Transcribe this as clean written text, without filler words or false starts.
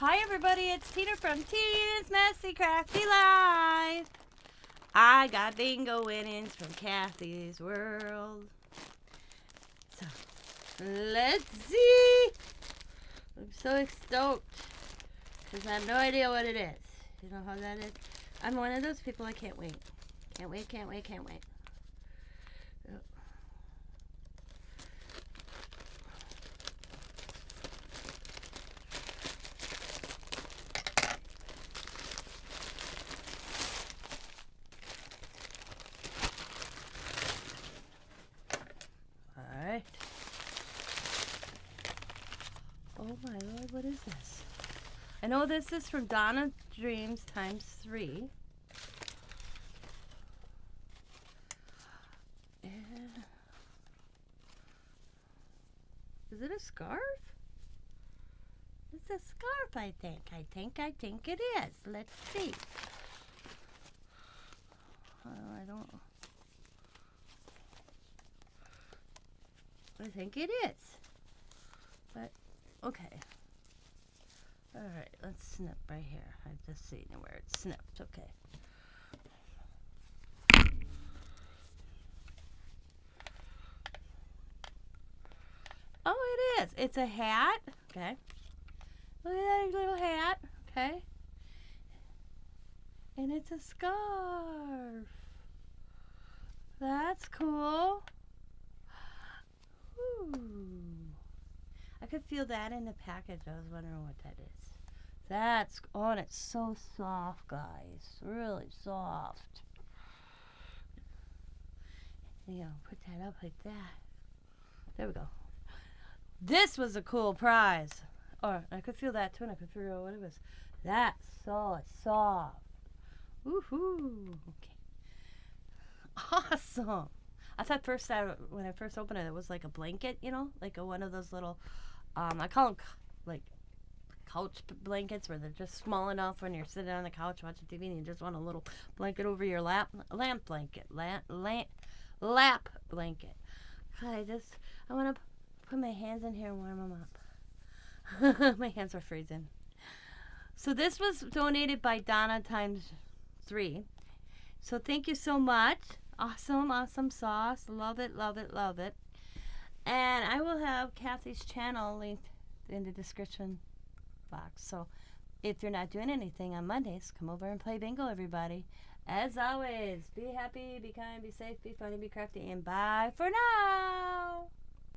Hi everybody, it's Tina from Tina's Messy Crafty Life. I got bingo winnings from Kathie's World. So, let's see. I'm so stoked because I have no idea what it is. You know how that is? I'm one of those people I can't wait. Can't wait. Oh. Alright. Oh my lord, what is this? I know this is from Donna Dreams ×3. And is it a scarf? It's a scarf, I think. I think it is. Let's see. I don't. I think it is. But, okay. Alright, let's snip right here. I've just seen where it's snipped. Okay. Oh, it is. It's a hat. Okay. Look at that little hat. Okay. And it's a scarf. That's cool. Ooh. I could feel that in the package. I was wondering what that is. That's, oh, and it's so soft, guys. Really soft. You know, put that up like that. There we go. This was a cool prize. Or I could feel that too, and I could figure out what it was. That's so soft. Woohoo. Okay. Awesome. I thought first when I first opened it, it was like a blanket, you know, like one of those little, I call them like couch blankets where they're just small enough when you're sitting on the couch watching TV and you just want a little blanket over your lap blanket. Lap blanket. God, I want to put my hands in here and warm them up. My hands are freezing. So this was donated by Donna ×3. So thank you so much. Awesome sauce. Love it. And I will have Kathie's channel linked in the description box. So if you're not doing anything on Mondays, come over and play bingo, everybody. As always, be happy, be kind, be safe, be funny, be crafty, and bye for now.